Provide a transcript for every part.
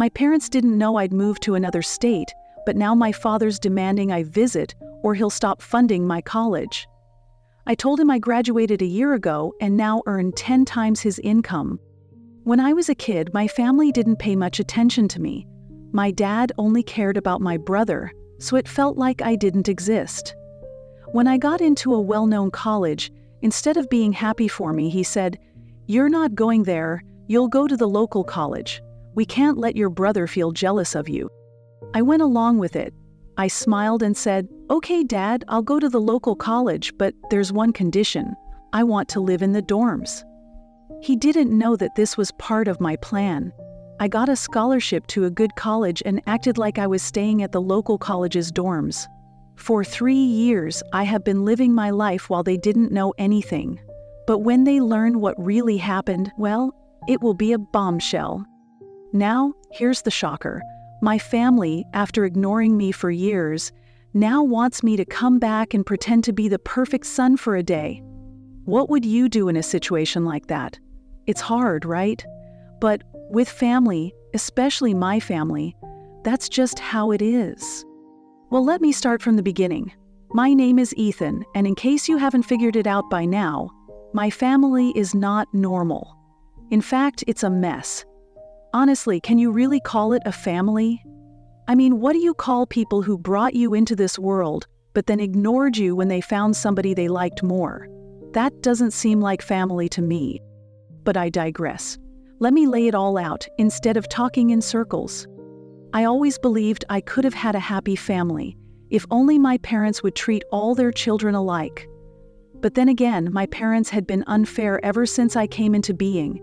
My parents didn't know I'd moved to another state, but now my father's demanding I visit or he'll stop funding my college. I told him I graduated a year ago and now earn 10 times his income. When I was a kid, my family didn't pay much attention to me. My dad only cared about my brother, so it felt like I didn't exist. When I got into a well-known college, instead of being happy for me, he said, "You're not going there, you'll go to the local college. We can't let your brother feel jealous of you." I went along with it. I smiled and said, "Okay, Dad, I'll go to the local college, but there's one condition. I want to live in the dorms." He didn't know that this was part of my plan. I got a scholarship to a good college and acted like I was staying at the local college's dorms. For 3 years, I have been living my life while they didn't know anything. But when they learn what really happened, well, it will be a bombshell. Now, here's the shocker. My family, after ignoring me for years, now wants me to come back and pretend to be the perfect son for a day. What would you do in a situation like that? It's hard, right? But with family, especially my family, that's just how it is. Well, let me start from the beginning. My name is Ethan, and in case you haven't figured it out by now, my family is not normal. In fact, it's a mess. Honestly, can you really call it a family? I mean, what do you call people who brought you into this world, but then ignored you when they found somebody they liked more? That doesn't seem like family to me. But I digress. Let me lay it all out instead of talking in circles. I always believed I could have had a happy family if only my parents would treat all their children alike. But then again, my parents had been unfair ever since I came into being,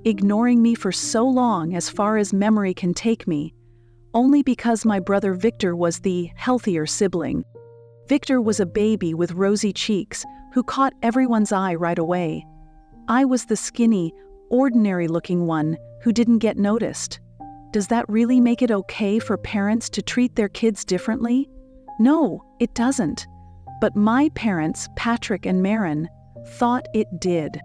ignoring me for so long as far as memory can take me, only because my brother Victor was the healthier sibling. Victor was a baby with rosy cheeks who caught everyone's eye right away. I was the skinny, ordinary-looking one who didn't get noticed. Does that really make it okay for parents to treat their kids differently? No, it doesn't. But my parents, Patrick and Marin, thought it did.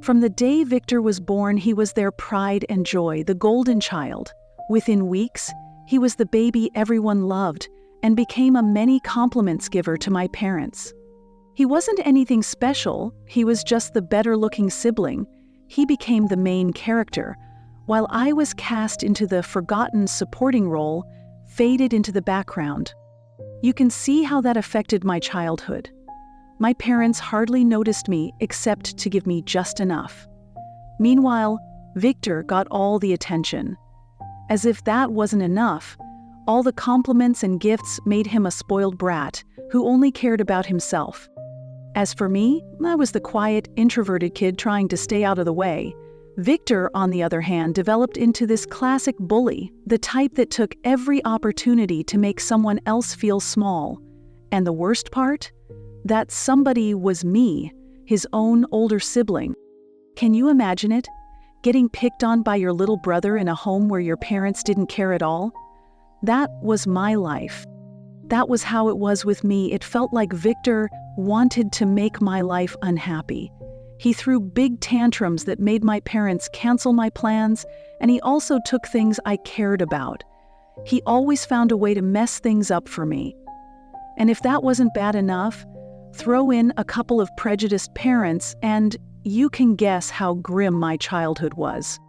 From the day Victor was born, he was their pride and joy, the golden child. Within weeks, he was the baby everyone loved and became a many compliments giver to my parents. He wasn't anything special, he was just the better-looking sibling. He became the main character, while I was cast into the forgotten supporting role, faded into the background. You can see how that affected my childhood. My parents hardly noticed me except to give me just enough. Meanwhile, Victor got all the attention. As if that wasn't enough, all the compliments and gifts made him a spoiled brat who only cared about himself. As for me, I was the quiet, introverted kid trying to stay out of the way. Victor, on the other hand, developed into this classic bully, the type that took every opportunity to make someone else feel small. And the worst part? That somebody was me, his own older sibling. Can you imagine it? Getting picked on by your little brother in a home where your parents didn't care at all? That was my life. That was how it was with me. It felt like Victor wanted to make my life unhappy. He threw big tantrums that made my parents cancel my plans, and he also took things I cared about. He always found a way to mess things up for me. And if that wasn't bad enough, throw in a couple of prejudiced parents, and you can guess how grim my childhood was.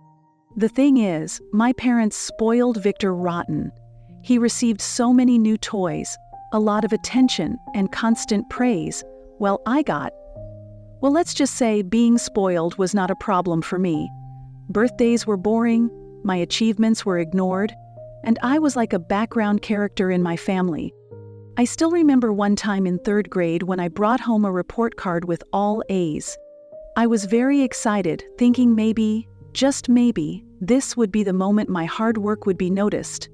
The thing is, my parents spoiled Victor rotten. He received so many new toys, a lot of attention, and constant praise, while I got, well, let's just say being spoiled was not a problem for me. Birthdays were boring, my achievements were ignored, and I was like a background character in my family. I still remember one time in 3rd grade when I brought home a report card with all A's. I was very excited, thinking maybe, just maybe, this would be the moment my hard work would be noticed.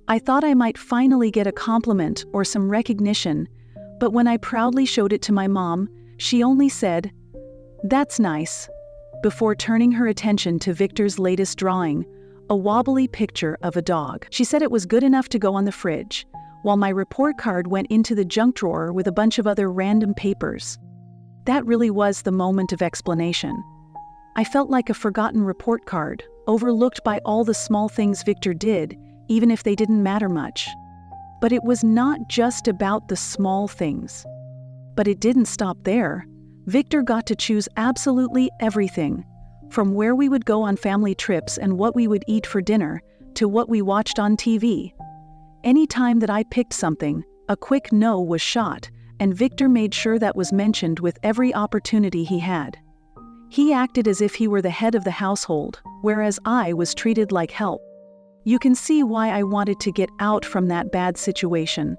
I thought I might finally get a compliment or some recognition, but when I proudly showed it to my mom, she only said, "That's nice," before turning her attention to Victor's latest drawing, a wobbly picture of a dog. She said it was good enough to go on the fridge, while my report card went into the junk drawer with a bunch of other random papers. That really was the moment of explanation. I felt like a forgotten report card, overlooked by all the small things Victor did, even if they didn't matter much. But it was not just about the small things. But it didn't stop there. Victor got to choose absolutely everything, from where we would go on family trips and what we would eat for dinner, to what we watched on TV. Any time that I picked something, a quick no was shot, and Victor made sure that was mentioned with every opportunity he had. He acted as if he were the head of the household, whereas I was treated like help. You can see why I wanted to get out from that bad situation.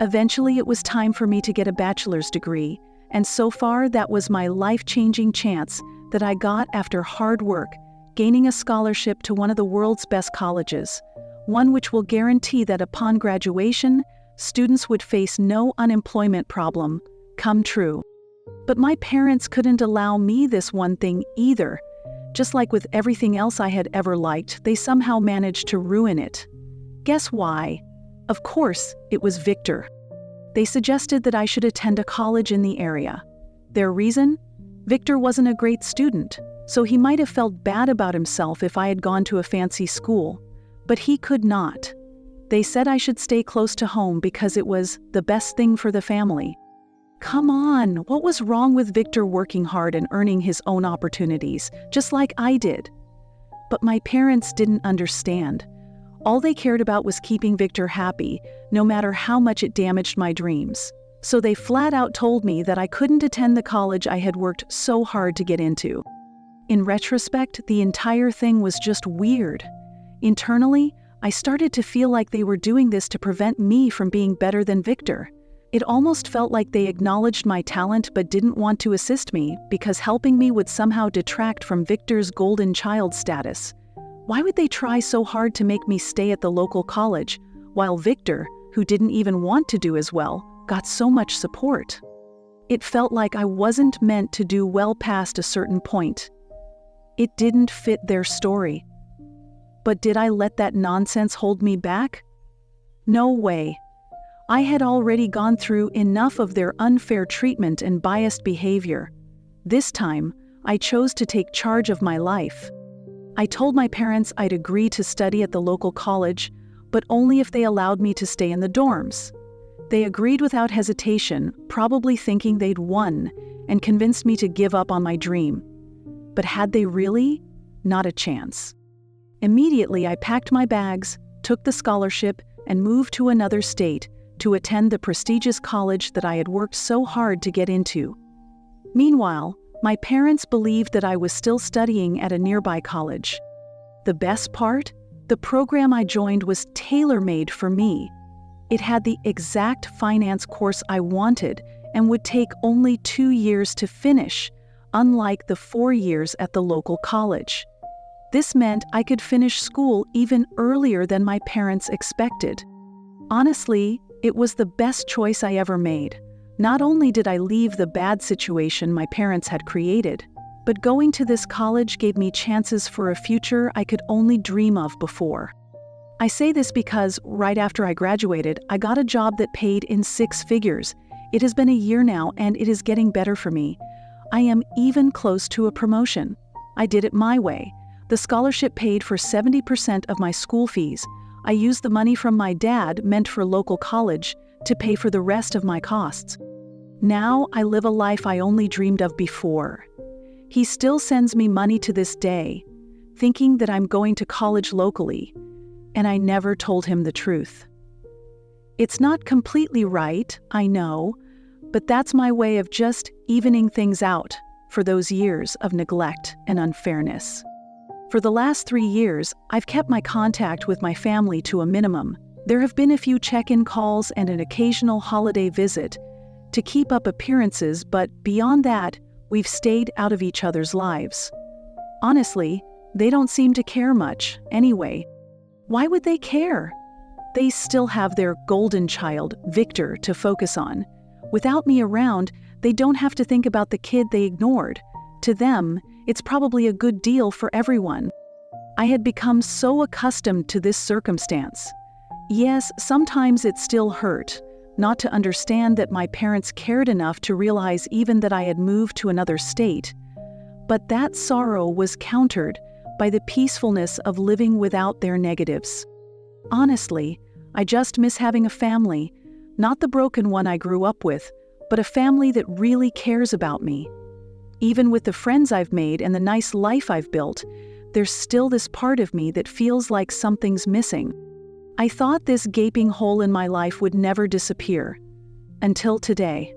Eventually, it was time for me to get a bachelor's degree, and so far that was my life-changing chance that I got after hard work, gaining a scholarship to one of the world's best colleges, one which will guarantee that upon graduation, students would face no unemployment problem come true. But my parents couldn't allow me this one thing either. Just like with everything else I had ever liked, they somehow managed to ruin it. Guess why? Of course, it was Victor. They suggested that I should attend a college in the area. Their reason? Victor wasn't a great student, so he might have felt bad about himself if I had gone to a fancy school. But he could not. They said I should stay close to home because it was the best thing for the family. Come on, what was wrong with Victor working hard and earning his own opportunities, just like I did? But my parents didn't understand. All they cared about was keeping Victor happy, no matter how much it damaged my dreams. So they flat out told me that I couldn't attend the college I had worked so hard to get into. In retrospect, the entire thing was just weird. Internally, I started to feel like they were doing this to prevent me from being better than Victor. It almost felt like they acknowledged my talent but didn't want to assist me because helping me would somehow detract from Victor's golden child status. Why would they try so hard to make me stay at the local college, while Victor, who didn't even want to do as well, got so much support? It felt like I wasn't meant to do well past a certain point. It didn't fit their story. But did I let that nonsense hold me back? No way. I had already gone through enough of their unfair treatment and biased behavior. This time, I chose to take charge of my life. I told my parents I'd agree to study at the local college, but only if they allowed me to stay in the dorms. They agreed without hesitation, probably thinking they'd won, and convinced me to give up on my dream. But had they really? Not a chance. Immediately, I packed my bags, took the scholarship, and moved to another state to attend the prestigious college that I had worked so hard to get into. Meanwhile, my parents believed that I was still studying at a nearby college. The best part? The program I joined was tailor-made for me. It had the exact finance course I wanted and would take only 2 years to finish, unlike the 4 years at the local college. This meant I could finish school even earlier than my parents expected. Honestly, it was the best choice I ever made. Not only did I leave the bad situation my parents had created, but going to this college gave me chances for a future I could only dream of before. I say this because right after I graduated, I got a job that paid in 6 figures. It has been a year now and it is getting better for me. I am even close to a promotion. I did it my way. The scholarship paid for 70% of my school fees. I used the money from my dad, meant for local college, to pay for the rest of my costs. Now I live a life I only dreamed of before. He still sends me money to this day, thinking that I'm going to college locally, and I never told him the truth. It's not completely right, I know, but that's my way of just evening things out for those years of neglect and unfairness. For the last 3 years, I've kept my contact with my family to a minimum. There have been a few check-in calls and an occasional holiday visit to keep up appearances, but beyond that, we've stayed out of each other's lives. Honestly, they don't seem to care much, anyway. Why would they care? They still have their golden child, Victor, to focus on. Without me around, they don't have to think about the kid they ignored. To them, it's probably a good deal for everyone. I had become so accustomed to this circumstance. Yes, sometimes it still hurt, not to understand that my parents cared enough to realize even that I had moved to another state. But that sorrow was countered by the peacefulness of living without their negatives. Honestly, I just miss having a family, not the broken one I grew up with, but a family that really cares about me. Even with the friends I've made and the nice life I've built, there's still this part of me that feels like something's missing. I thought this gaping hole in my life would never disappear. Until today.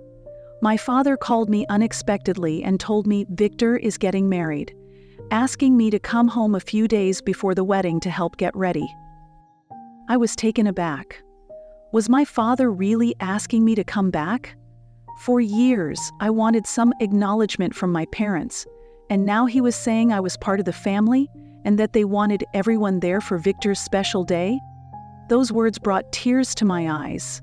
My father called me unexpectedly and told me Victor is getting married, asking me to come home a few days before the wedding to help get ready. I was taken aback. Was my father really asking me to come back? For years, I wanted some acknowledgement from my parents, and now he was saying I was part of the family and that they wanted everyone there for Victor's special day? Those words brought tears to my eyes.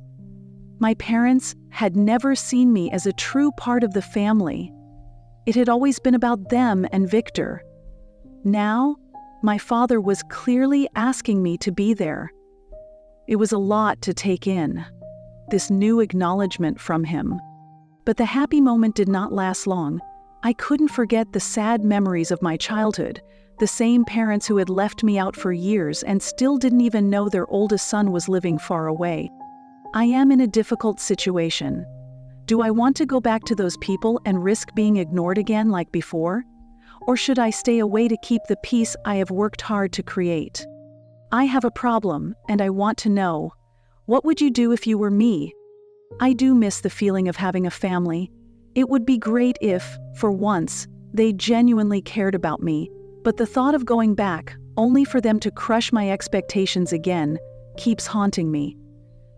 My parents had never seen me as a true part of the family. It had always been about them and Victor. Now, my father was clearly asking me to be there. It was a lot to take in, this new acknowledgement from him. But the happy moment did not last long. I couldn't forget the sad memories of my childhood, the same parents who had left me out for years and still didn't even know their oldest son was living far away. I am in a difficult situation. Do I want to go back to those people and risk being ignored again like before? Or should I stay away to keep the peace I have worked hard to create? I have a problem, and I want to know, what would you do if you were me? I do miss the feeling of having a family. It would be great if, for once, they genuinely cared about me, but the thought of going back, only for them to crush my expectations again, keeps haunting me.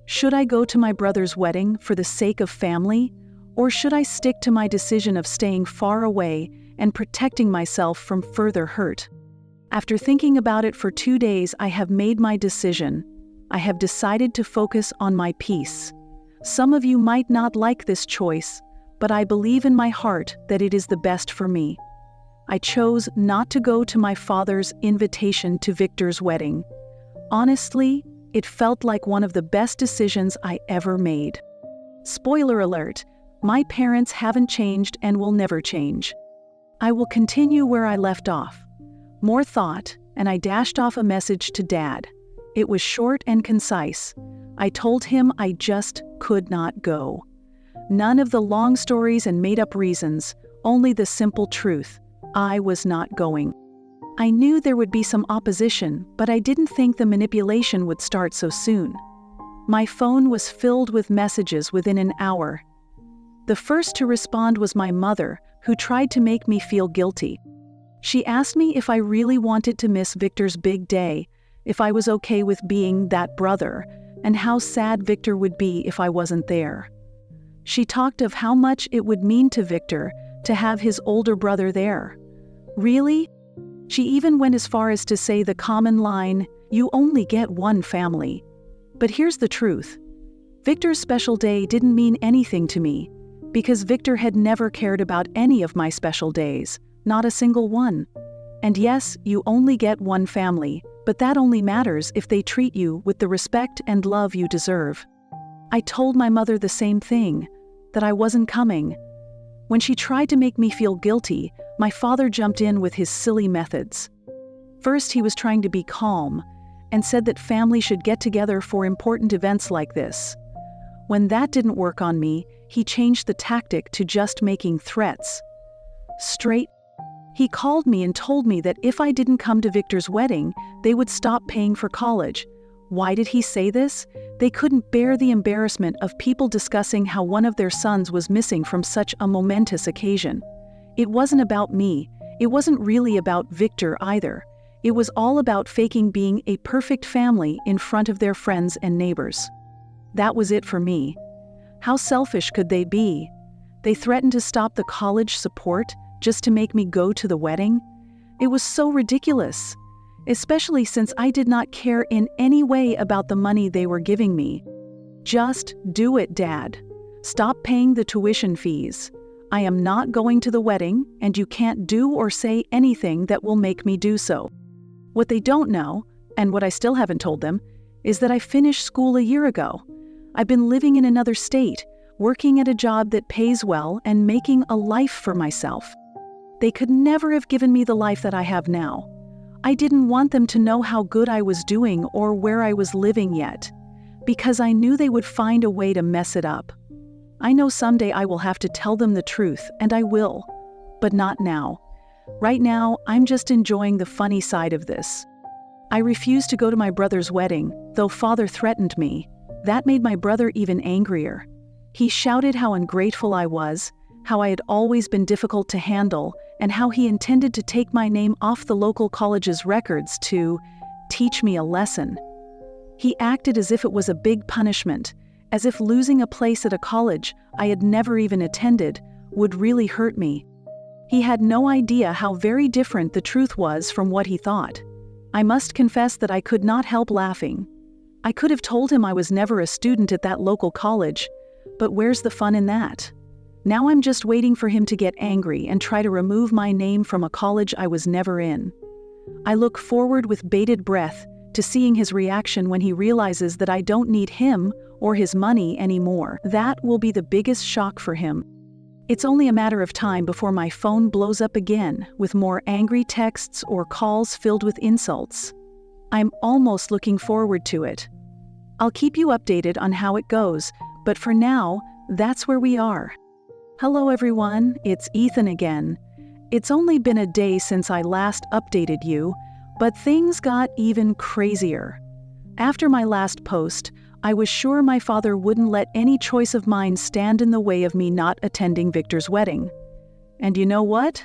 Should I go to my brother's wedding for the sake of family, or should I stick to my decision of staying far away and protecting myself from further hurt? After thinking about it for 2 days, I have made my decision. I have decided to focus on my peace. Some of you might not like this choice, but I believe in my heart that it is the best for me. I chose not to go to my father's invitation to Victor's wedding. Honestly, it felt like one of the best decisions I ever made. Spoiler alert, my parents haven't changed and will never change. I will continue where I left off. More thought, and I dashed off a message to Dad. It was short and concise. I told him I just could not go. None of the long stories and made-up reasons, only the simple truth. I was not going. I knew there would be some opposition, but I didn't think the manipulation would start so soon. My phone was filled with messages within an hour. The first to respond was my mother, who tried to make me feel guilty. She asked me if I really wanted to miss Victor's big day, if I was okay with being that brother, and how sad Victor would be if I wasn't there. She talked of how much it would mean to Victor to have his older brother there. Really? She even went as far as to say the common line, "You only get one family." But here's the truth. Victor's special day didn't mean anything to me, because Victor had never cared about any of my special days, not a single one. And yes, you only get one family, but that only matters if they treat you with the respect and love you deserve. I told my mother the same thing, that I wasn't coming. When she tried to make me feel guilty, my father jumped in with his silly methods. First, he was trying to be calm, and said that family should get together for important events like this. When that didn't work on me, he changed the tactic to just making threats. He called me and told me that if I didn't come to Victor's wedding, they would stop paying for college. Why did he say this? They couldn't bear the embarrassment of people discussing how one of their sons was missing from such a momentous occasion. It wasn't about me. It wasn't really about Victor either. It was all about faking being a perfect family in front of their friends and neighbors. That was it for me. How selfish could they be? They threatened to stop the college support just to make me go to the wedding? It was so ridiculous, especially since I did not care in any way about the money they were giving me. Just do it, Dad. Stop paying the tuition fees. I am not going to the wedding, and you can't do or say anything that will make me do so. What they don't know, and what I still haven't told them, is that I finished school a year ago. I've been living in another state, working at a job that pays well and making a life for myself. They could never have given me the life that I have now. I didn't want them to know how good I was doing or where I was living yet, because I knew they would find a way to mess it up. I know someday I will have to tell them the truth, and I will, but not now. Right now, I'm just enjoying the funny side of this. I refused to go to my brother's wedding, though father threatened me. That made my brother even angrier. He shouted how ungrateful I was, how I had always been difficult to handle, and how he intended to take my name off the local college's records to teach me a lesson. He acted as if it was a big punishment, as if losing a place at a college I had never even attended would really hurt me. He had no idea how very different the truth was from what he thought. I must confess that I could not help laughing. I could have told him I was never a student at that local college, but where's the fun in that? Now I'm just waiting for him to get angry and try to remove my name from a college I was never in. I look forward with bated breath to seeing his reaction when he realizes that I don't need him or his money anymore. That will be the biggest shock for him. It's only a matter of time before my phone blows up again with more angry texts or calls filled with insults. I'm almost looking forward to it. I'll keep you updated on how it goes, but for now, that's where we are. Hello everyone, it's Ethan again. It's only been a day since I last updated you, but things got even crazier. After my last post, I was sure my father wouldn't let any choice of mine stand in the way of me not attending Victor's wedding. And you know what?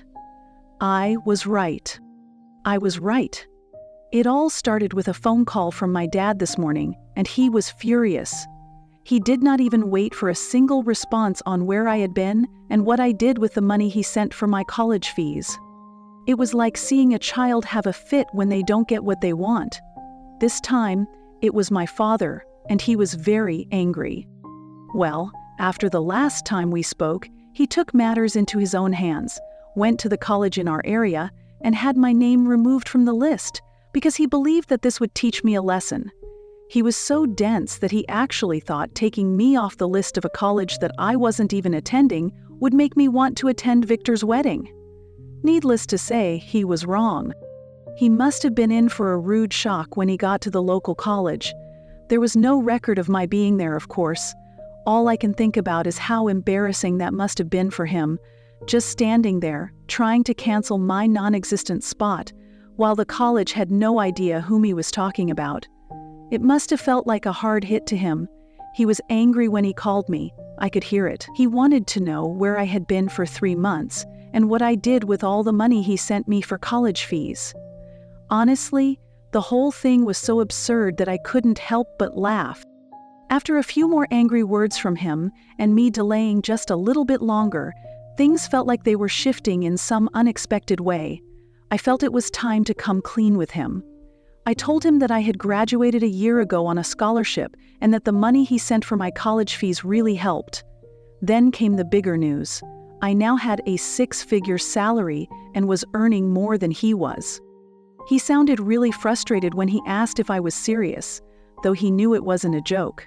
I was right. I was right. It all started with a phone call from my dad this morning, and he was furious. He did not even wait for a single response on where I had been and what I did with the money he sent for my college fees. It was like seeing a child have a fit when they don't get what they want. This time, it was my father, and he was very angry. Well, after the last time we spoke, he took matters into his own hands, went to the college in our area, and had my name removed from the list because he believed that this would teach me a lesson. He was so dense that he actually thought taking me off the list of a college that I wasn't even attending would make me want to attend Victor's wedding. Needless to say, he was wrong. He must have been in for a rude shock when he got to the local college. There was no record of my being there, of course. All I can think about is how embarrassing that must have been for him, just standing there, trying to cancel my non-existent spot, while the college had no idea whom he was talking about. It must have felt like a hard hit to him. He was angry when he called me. I could hear it. He wanted to know where I had been for 3 months and what I did with all the money he sent me for college fees. Honestly, the whole thing was so absurd that I couldn't help but laugh. After a few more angry words from him and me delaying just a little bit longer, things felt like they were shifting in some unexpected way. I felt it was time to come clean with him. I told him that I had graduated a year ago on a scholarship and that the money he sent for my college fees really helped. Then came the bigger news. I now had a 6-figure salary and was earning more than he was. He sounded really frustrated when he asked if I was serious, though he knew it wasn't a joke.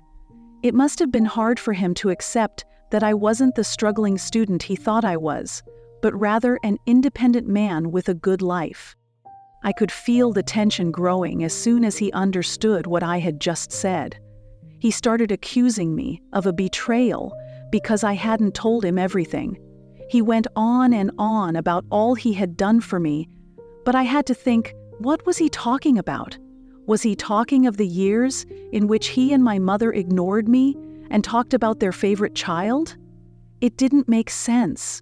It must have been hard for him to accept that I wasn't the struggling student he thought I was, but rather an independent man with a good life. I could feel the tension growing as soon as he understood what I had just said. He started accusing me of a betrayal because I hadn't told him everything. He went on and on about all he had done for me, but I had to think, what was he talking about? Was he talking of the years in which he and my mother ignored me and talked about their favorite child? It didn't make sense.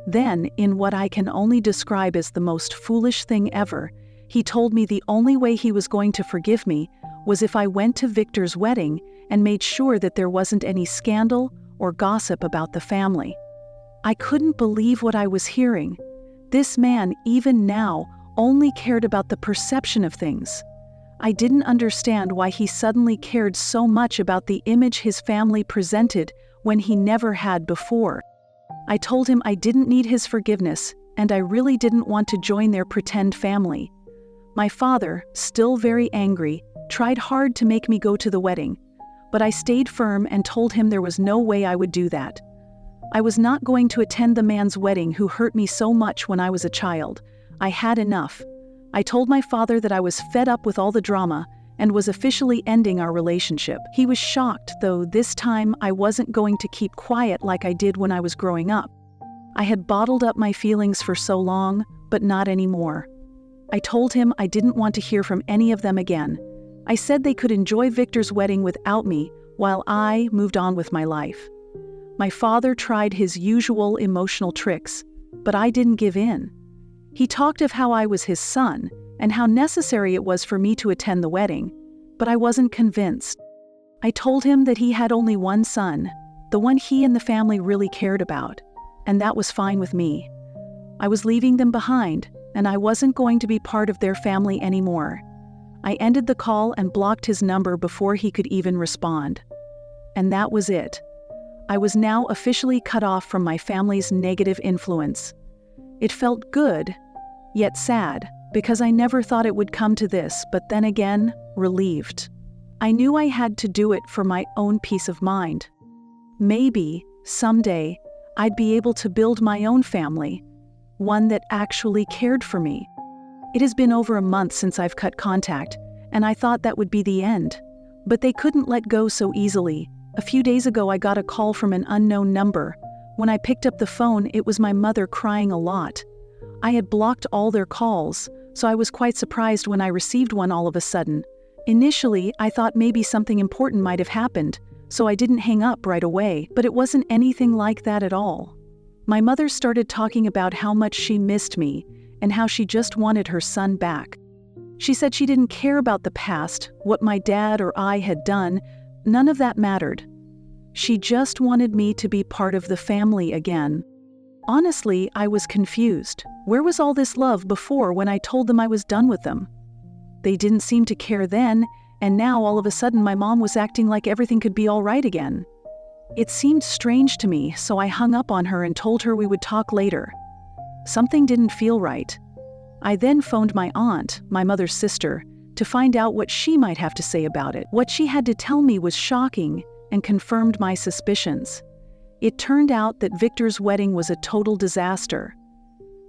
Then, in what I can only describe as the most foolish thing ever, he told me the only way he was going to forgive me was if I went to Victor's wedding and made sure that there wasn't any scandal or gossip about the family. I couldn't believe what I was hearing. This man, even now, only cared about the perception of things. I didn't understand why he suddenly cared so much about the image his family presented when he never had before. I told him I didn't need his forgiveness, and I really didn't want to join their pretend family. My father, still very angry, tried hard to make me go to the wedding, but I stayed firm and told him there was no way I would do that. I was not going to attend the man's wedding who hurt me so much when I was a child. I had enough. I told my father that I was fed up with all the drama and was officially ending our relationship. He was shocked, though this time I wasn't going to keep quiet like I did when I was growing up. I had bottled up my feelings for so long, but not anymore. I told him I didn't want to hear from any of them again. I said they could enjoy Victor's wedding without me while I moved on with my life. My father tried his usual emotional tricks, but I didn't give in. He talked of how I was his son and how necessary it was for me to attend the wedding, but I wasn't convinced. I told him that he had only one son, the one he and the family really cared about, and that was fine with me. I was leaving them behind, and I wasn't going to be part of their family anymore. I ended the call and blocked his number before he could even respond. And that was it. I was now officially cut off from my family's negative influence. It felt good, yet sad, because I never thought it would come to this, but then again, relieved. I knew I had to do it for my own peace of mind. Maybe, someday, I'd be able to build my own family, one that actually cared for me. It has been over a month since I've cut contact, and I thought that would be the end. But they couldn't let go so easily. A few days ago I got a call from an unknown number. When I picked up the phone, it was my mother crying a lot. I had blocked all their calls, so I was quite surprised when I received one all of a sudden. Initially, I thought maybe something important might have happened, so I didn't hang up right away, but it wasn't anything like that at all. My mother started talking about how much she missed me and how she just wanted her son back. She said she didn't care about the past, what my dad or I had done. None of that mattered. She just wanted me to be part of the family again. Honestly, I was confused. Where was all this love before when I told them I was done with them? They didn't seem to care then, and now all of a sudden my mom was acting like everything could be all right again. It seemed strange to me, so I hung up on her and told her we would talk later. Something didn't feel right. I then phoned my aunt, my mother's sister, to find out what she might have to say about it. What she had to tell me was shocking and confirmed my suspicions. It turned out that Victor's wedding was a total disaster.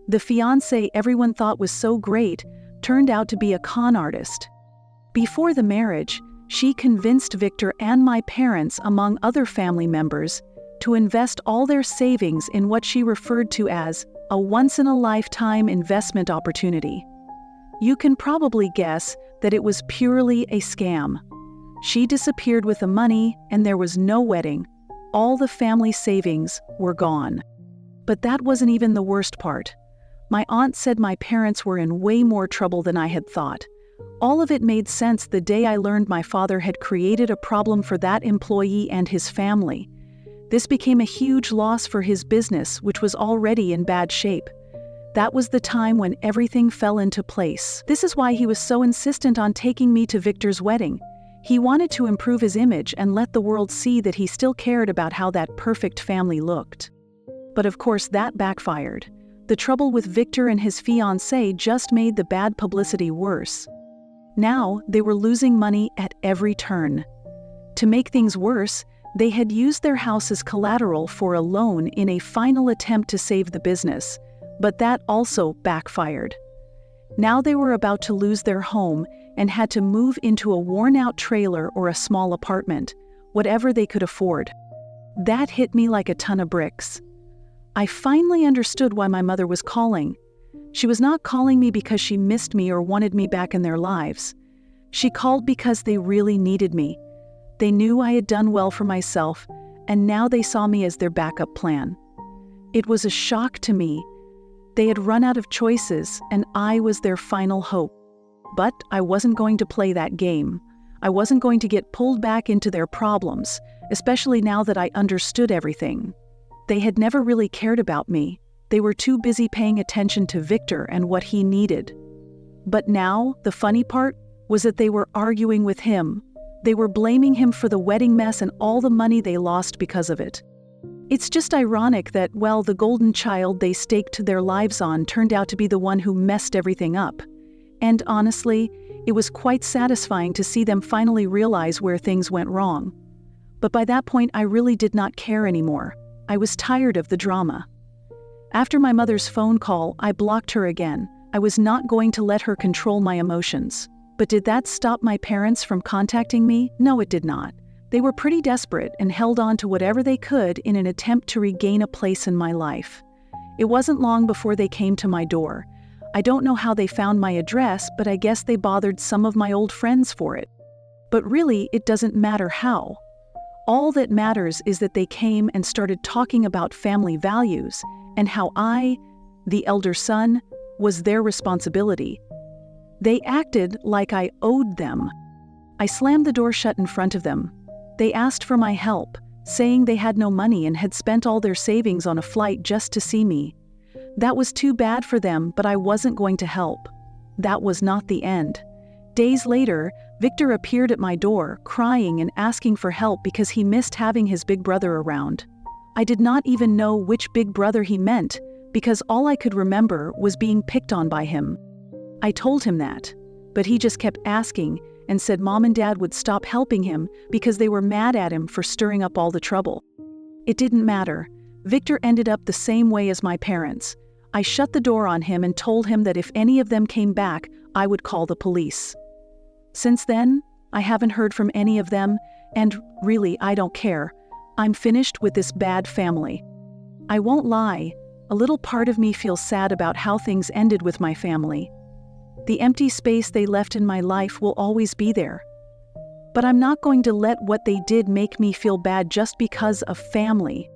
The fiancé everyone thought was so great turned out to be a con artist. Before the marriage, she convinced Victor and my parents, among other family members, to invest all their savings in what she referred to as a once-in-a-lifetime investment opportunity. You can probably guess that it was purely a scam. She disappeared with the money, and there was no wedding. All the family savings were gone. But that wasn't even the worst part. My aunt said my parents were in way more trouble than I had thought. All of it made sense the day I learned my father had created a problem for that employee and his family. This became a huge loss for his business, which was already in bad shape. That was the time when everything fell into place. This is why he was so insistent on taking me to Victor's wedding. He wanted to improve his image and let the world see that he still cared about how that perfect family looked. But of course that backfired. The trouble with Victor and his fiancée just made the bad publicity worse. Now they were losing money at every turn. To make things worse, they had used their house as collateral for a loan in a final attempt to save the business, but that also backfired. Now they were about to lose their home and had to move into a worn-out trailer or a small apartment, whatever they could afford. That hit me like a ton of bricks. I finally understood why my mother was calling. She was not calling me because she missed me or wanted me back in their lives. She called because they really needed me. They knew I had done well for myself, and now they saw me as their backup plan. It was a shock to me. They had run out of choices, and I was their final hope. But I wasn't going to play that game. I wasn't going to get pulled back into their problems, especially now that I understood everything. They had never really cared about me. They were too busy paying attention to Victor and what he needed. But now, the funny part was that they were arguing with him. They were blaming him for the wedding mess and all the money they lost because of it. It's just ironic that, well, the golden child they staked their lives on turned out to be the one who messed everything up. And honestly, it was quite satisfying to see them finally realize where things went wrong. But by that point, I really did not care anymore. I was tired of the drama. After my mother's phone call, I blocked her again. I was not going to let her control my emotions. But did that stop my parents from contacting me? No, it did not. They were pretty desperate and held on to whatever they could in an attempt to regain a place in my life. It wasn't long before they came to my door. I don't know how they found my address, but I guess they bothered some of my old friends for it. But really, it doesn't matter how. All that matters is that they came and started talking about family values and how I, the elder son, was their responsibility. They acted like I owed them. I slammed the door shut in front of them. They asked for my help, saying they had no money and had spent all their savings on a flight just to see me. That was too bad for them, but I wasn't going to help. That was not the end. Days later, Victor appeared at my door, crying and asking for help because he missed having his big brother around. I did not even know which big brother he meant, because all I could remember was being picked on by him. I told him that, but he just kept asking and said Mom and Dad would stop helping him because they were mad at him for stirring up all the trouble. It didn't matter. Victor ended up the same way as my parents. I shut the door on him and told him that if any of them came back, I would call the police. Since then, I haven't heard from any of them, and really, I don't care. I'm finished with this bad family. I won't lie, a little part of me feels sad about how things ended with my family. The empty space they left in my life will always be there. But I'm not going to let what they did make me feel bad just because of family.